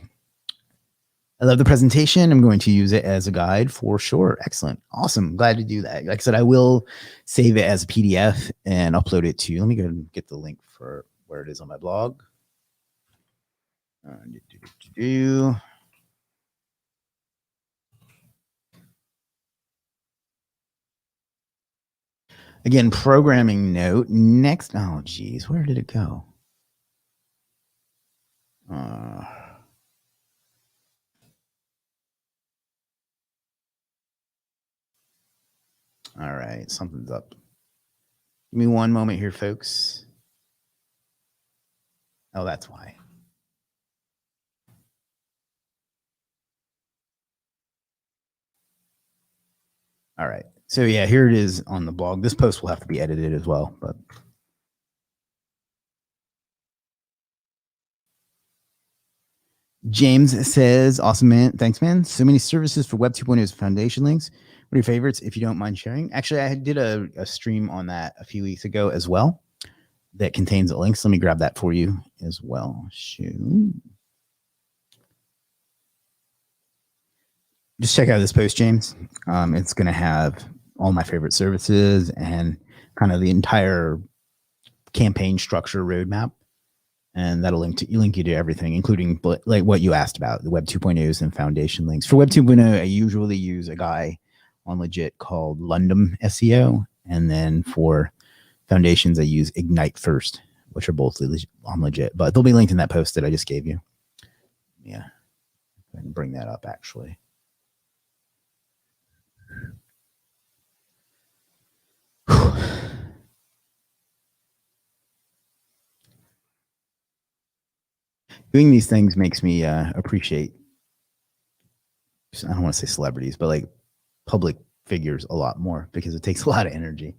I love the presentation. I'm going to use it as a guide for sure. Excellent. Awesome. Glad to do that. Like I said, I will save it as a PDF and upload it to, let me go and get the link for where it is on my blog. Again, programming note. Next, oh geez, where did it go? All right, something's up. Give me one moment here, folks. Oh, that's why. All right. So yeah, here it is on the blog. This post will have to be edited as well, but James says, awesome, man. Thanks, man. So many services for Web 2.0's foundation links. What are your favorites, if you don't mind sharing? Actually, I did a stream on that a few weeks ago as well that contains links. Let me grab that for you as well. Shoot. Just check out this post, James. It's going to have all my favorite services and kind of the entire campaign structure roadmap. And that'll link you to everything, including like what you asked about, the Web 2.0s and foundation links. For Web 2.0, I usually use a guy on Legiit called Lundum SEO. And then for foundations, I use Ignite First, which are both on Legiit. But they'll be linked in that post that I just gave you. Yeah. Go ahead and bring that up, actually. Doing these things makes me appreciate, I don't want to say celebrities, but like public figures a lot more because it takes a lot of energy.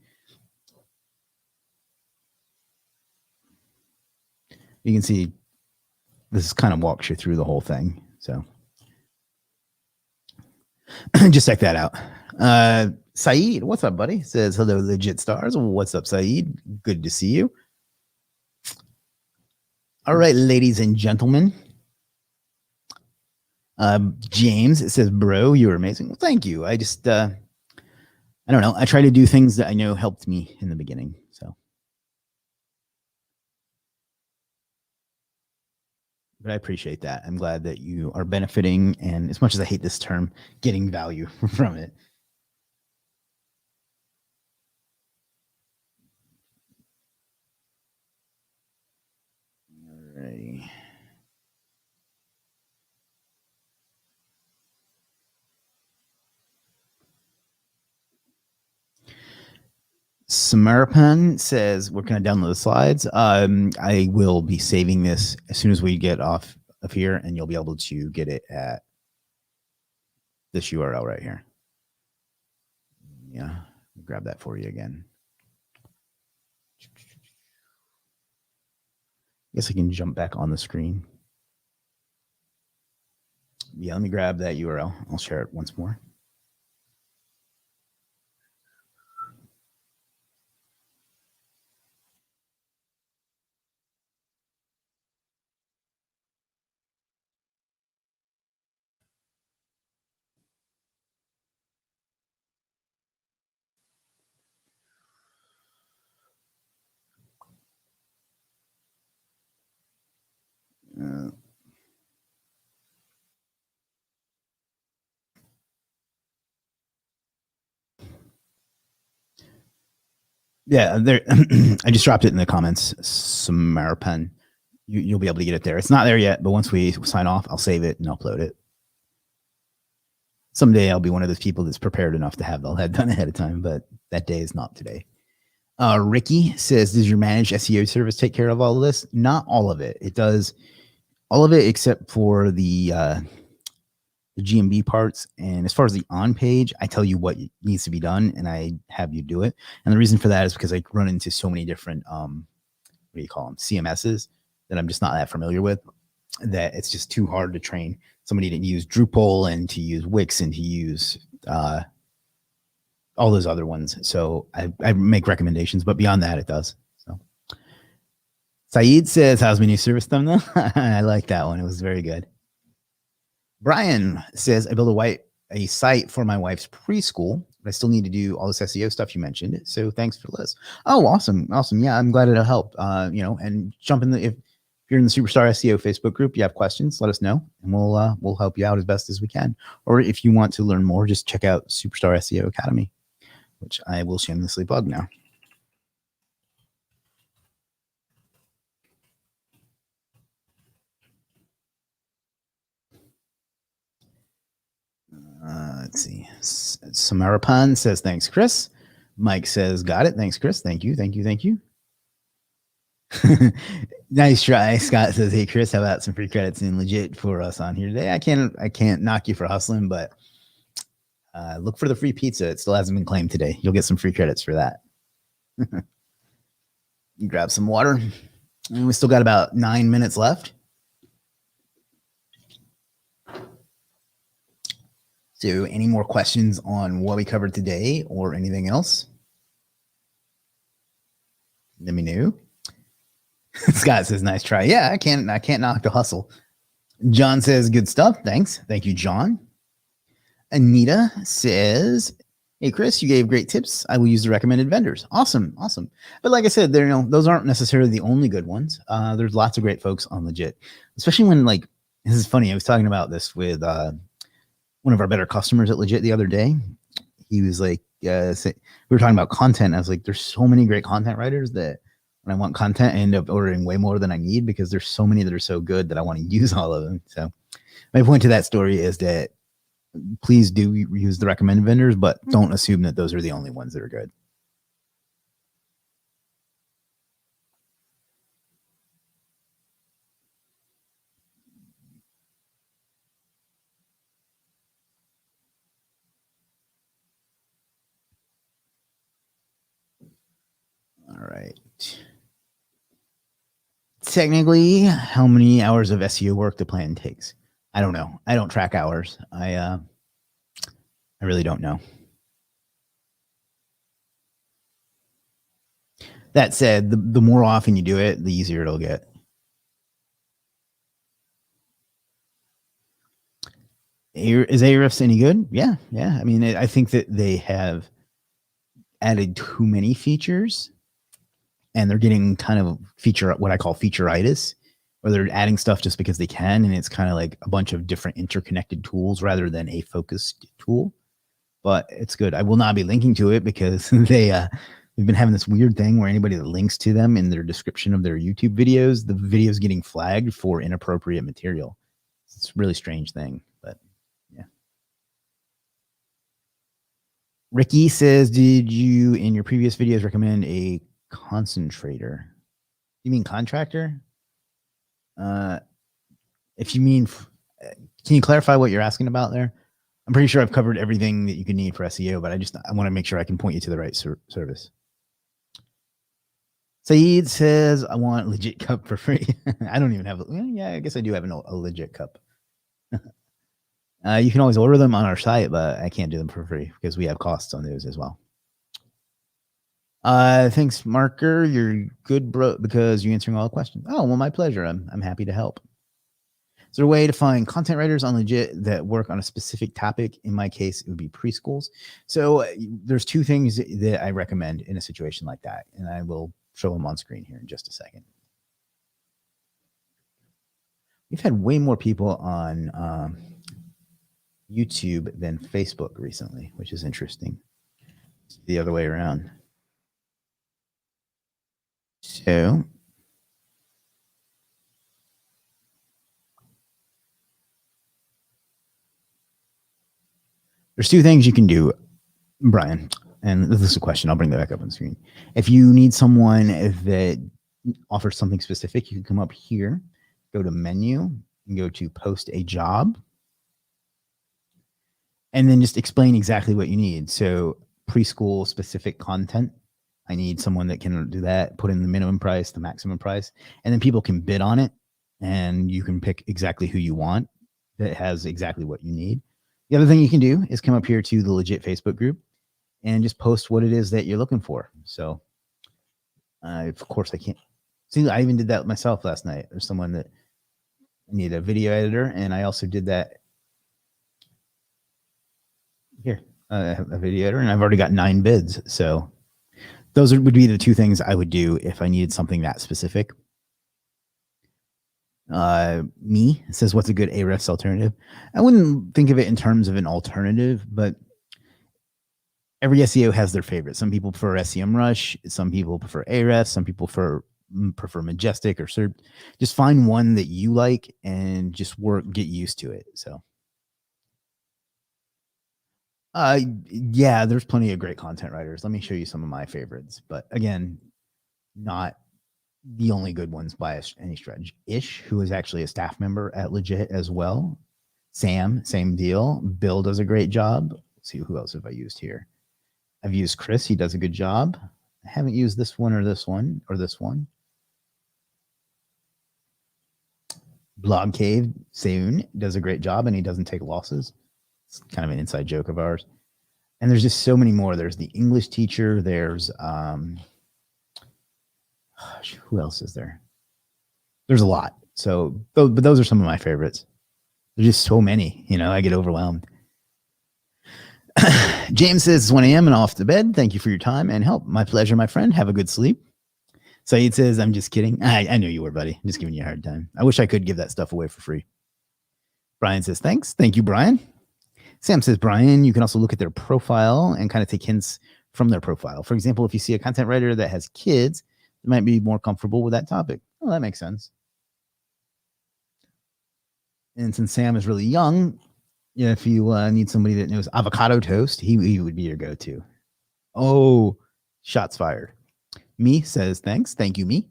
You can see this kind of walks you through the whole thing. So just check that out. Saeed, what's up, buddy? Says, hello, Legiit stars. What's up, Saeed? Good to see you. All right, ladies and gentlemen. James, it says, bro, you're amazing. Well, thank you. I just, I don't know. I try to do things that I know helped me in the beginning. So, but I appreciate that. I'm glad that you are benefiting. And as much as I hate this term, getting value from it. Alrighty. Samarpan says, we're going to download the slides. I will be saving this as soon as we get off of here, and you'll be able to get it at this URL right here. Yeah, grab that for you again. I guess I can jump back on the screen. Yeah, let me grab that URL. I'll share it once more. Yeah, there. I just dropped it in the comments. Samarpan. you'll be able to get it there. It's not there yet, but once we sign off, I'll save it and upload it. Someday I'll be one of those people that's prepared enough to have all that done ahead of time, but that day is not today. Ricky says, does your managed SEO service take care of all of this? Not all of it. It does all of it except for the GMB parts. And as far as the on page, I tell you what needs to be done and I have you do it. And the reason for that is because I run into so many different, what do you call them? CMSs that I'm just not that familiar with, that it's just too hard to train somebody to use Drupal and to use Wix and to use all those other ones. So I make recommendations, but beyond that, it does. So Saeed says, how's my new service thumbnail? I like that one. It was very good. Brian says, I built a site for my wife's preschool, but I still need to do all this SEO stuff you mentioned. So thanks for the list. Oh, awesome. Awesome. Yeah, I'm glad it'll help. And jump in if you're in the Superstar SEO Facebook group, you have questions, let us know and we'll help you out as best as we can. Or if you want to learn more, just check out Superstar SEO Academy, which I will shamelessly plug now. Let's see. Samarapan says, thanks, Chris. Mike says, got it. Thanks, Chris. Thank you. Thank you. Thank you. Nice try. Scott says, hey, Chris, how about some free credits in Legiit for us on here today? I can't knock you for hustling, but look for the free pizza. It still hasn't been claimed today. You'll get some free credits for that. Grab some water. And we still got about 9 minutes left. So any more questions on what we covered today or anything else? Let me know. Scott says, nice try. Yeah, I can't knock the hustle. John says, good stuff. Thanks. Thank you, John. Anita says, hey, Chris, you gave great tips. I will use the recommended vendors. Awesome. Awesome. But like I said, those aren't necessarily the only good ones. There's lots of great folks on Legiit, especially when this is funny. I was talking about this with one of our better customers at Legiit the other day. He was like, we were talking about content. I was like, there's so many great content writers that when I want content, I end up ordering way more than I need because there's so many that are so good that I want to use all of them. So my point to that story is that please do use the recommended vendors, but don't assume that those are the only ones that are good. All right. Technically, how many hours of SEO work the plan takes? I don't know. I don't track hours. I really don't know. That said, the more often you do it, the easier it'll get. Is Ahrefs any good? Yeah. I mean, I think that they have added too many features and they're getting kind of what I call featureitis, where they're adding stuff just because they can. And it's kind of like a bunch of different interconnected tools rather than a focused tool, but it's good. I will not be linking to it because we've been having this weird thing where anybody that links to them in their description of their YouTube videos, the video's getting flagged for inappropriate material. It's a really strange thing, but yeah. Ricky says, did you in your previous videos recommend a concentrator? You mean contractor? If you mean, can you clarify what you're asking about there? I'm pretty sure I've covered everything that you can need for SEO, but I want to make sure I can point you to the right service. Saeed says, I want a Legiit cup for free. I don't even have, yeah, I guess I do have a Legiit cup. You can always order them on our site, but I can't do them for free because we have costs on those as well. Thanks, Marker. You're good, bro, because you're answering all the questions. Oh, well, my pleasure. I'm happy to help. Is there a way to find content writers on Legiit that work on a specific topic? In my case, it would be preschools. So there's two things that I recommend in a situation like that, and I will show them on screen here in just a second. We've had way more people on YouTube than Facebook recently, which is interesting. It's the other way around. So There's two things you can do, Brian. And this is a question. I'll bring that back up on the screen. If you need someone that offers something specific, you can come up here, go to menu, and go to post a job, and then just explain exactly what you need. So preschool specific content. I need someone that can do that, put in the minimum price, the maximum price, and then people can bid on it, and you can pick exactly who you want that has exactly what you need. The other thing you can do is come up here to the Legiit Facebook group and just post what it is that you're looking for. So, of course, I can't see. I even did that myself last night. There's someone that needed a video editor, and I also did that here, a video editor, and I've already got 9 bids. So those would be the two things I would do if I needed something that specific. Me says, what's a good Ahrefs alternative? I wouldn't think of it in terms of an alternative, but every SEO has their favorite. Some people prefer SEMrush. Some people prefer Ahrefs. Some people prefer Majestic or SERP. Just find one that you like and just get used to it. So, yeah, there's plenty of great content writers. Let me show you some of my favorites, but again, not the only good ones by any stretch. Ish, who is actually a staff member at Legiit as well. Sam, same deal. Bill does a great job. Let's see, who else have I used here? I've used Chris. He does a good job. I haven't used this one or this one or this one. Blog Cave Soon does a great job, and he doesn't take losses. It's kind of an inside joke of ours. And there's just so many more. There's the English teacher. There's who else is there? There's a lot. So, but those are some of my favorites. There's just so many. I get overwhelmed. James says it's 1 a.m. and off to bed. Thank you for your time and help. My pleasure, my friend. Have a good sleep. Saeed says, I'm just kidding. I knew you were, buddy. I'm just giving you a hard time. I wish I could give that stuff away for free. Brian says, thanks. Thank you, Brian. Sam says, Brian, you can also look at their profile and kind of take hints from their profile. For example, if you see a content writer that has kids, they might be more comfortable with that topic. Well, that makes sense. And since Sam is really young, if you need somebody that knows avocado toast, he would be your go-to. Oh, shots fired. Me says, thanks. Thank you, me.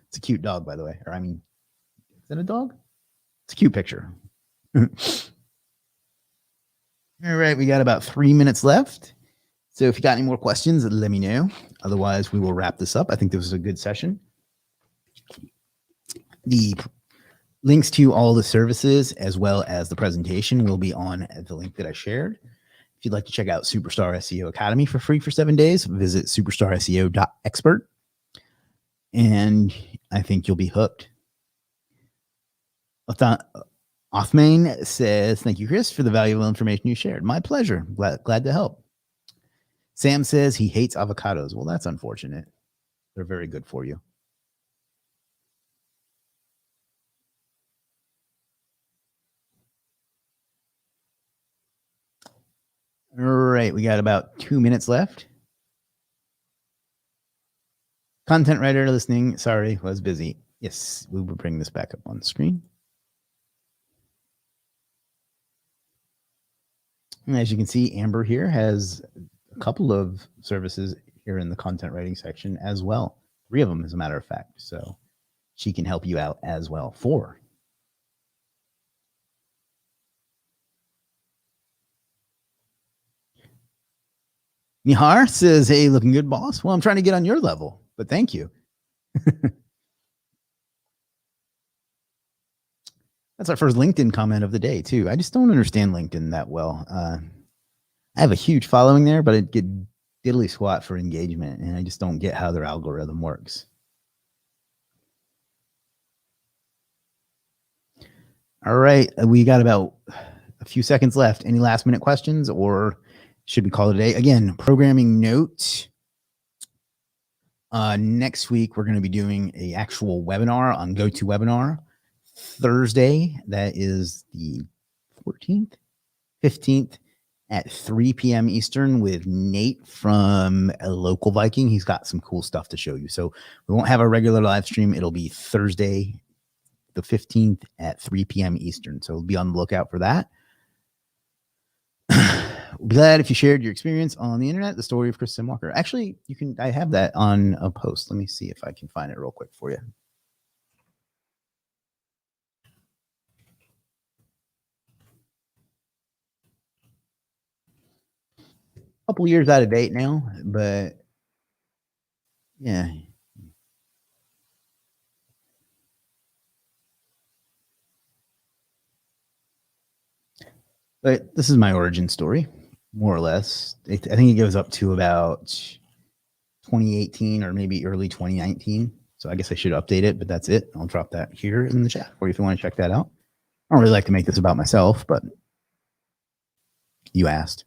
It's a cute dog, by the way. Or I mean, is that a dog? It's a cute picture. All right, we got about 3 minutes left. So if you got any more questions, let me know. Otherwise, we will wrap this up. I think this was a good session. The links to all the services as well as the presentation will be on the link that I shared. If you'd like to check out Superstar SEO Academy for free for 7 days, visit superstarseo.expert. And I think you'll be hooked. Othmane says, thank you, Chris, for the valuable information you shared. My pleasure. Glad to help. Sam says he hates avocados. Well, that's unfortunate. They're very good for you. All right, we got about 2 minutes left. Content writer listening, sorry, was busy. Yes, we will bring this back up on the screen. And as you can see, Amber here has a couple of services here in the content writing section as well. 3 of them, as a matter of fact. So she can help you out as well. 4. Nihar says, hey, looking good, boss. Well, I'm trying to get on your level, but thank you. That's our first LinkedIn comment of the day, too. I just don't understand LinkedIn that well. I have a huge following there, but I get diddly squat for engagement, and I just don't get how their algorithm works. All right, we got about a few seconds left. Any last minute questions, or should we call it a day? Again, programming note. Next week, we're going to be doing an actual webinar on GoToWebinar. Thursday, that is the 14th, 15th at 3 p.m. Eastern with Nate from a local Viking. He's got some cool stuff to show you. So we won't have a regular live stream. It'll be Thursday, the 15th at 3 p.m. Eastern. So be on the lookout for that. be glad if you shared your experience on the internet, the story of Kristen Walker. Actually, I have that on a post. Let me see if I can find it real quick for you. A couple years out of date now, but yeah. But this is my origin story, more or less. I think it goes up to about 2018 or maybe early 2019. So I guess I should update it, but that's it. I'll drop that here in the chat for you if you want to check that out. I don't really like to make this about myself, but you asked.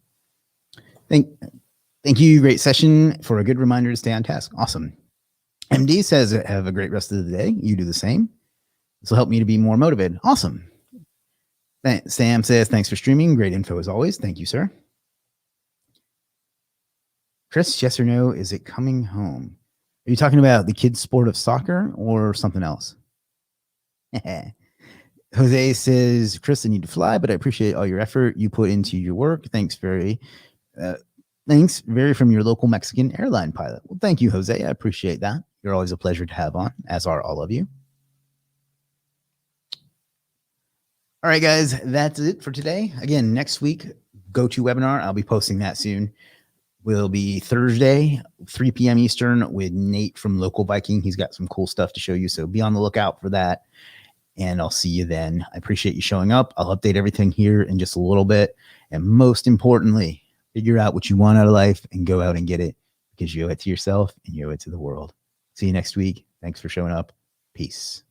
Thank you. Great session. For a good reminder to stay on task. Awesome. MD says, have a great rest of the day. You do the same. This will help me to be more motivated. Awesome. Sam says, thanks for streaming. Great info as always. Thank you, sir. Chris, yes or no, is it coming home? Are you talking about the kids' sport of soccer or something else? Jose says, Chris, I need to fly, but I appreciate all your effort you put into your work. Thanks very from your local Mexican airline pilot. Well, thank you, Jose. I appreciate that. You're always a pleasure to have on, as are all of you. All right, guys, that's it for today. Again, next week, GoToWebinar. I'll be posting that soon. Will be Thursday, 3 p.m. Eastern with Nate from Local Viking. He's got some cool stuff to show you, so be on the lookout for that. And I'll see you then. I appreciate you showing up. I'll update everything here in just a little bit. And most importantly, figure out what you want out of life and go out and get it, because you owe it to yourself and you owe it to the world. See you next week. Thanks for showing up. Peace.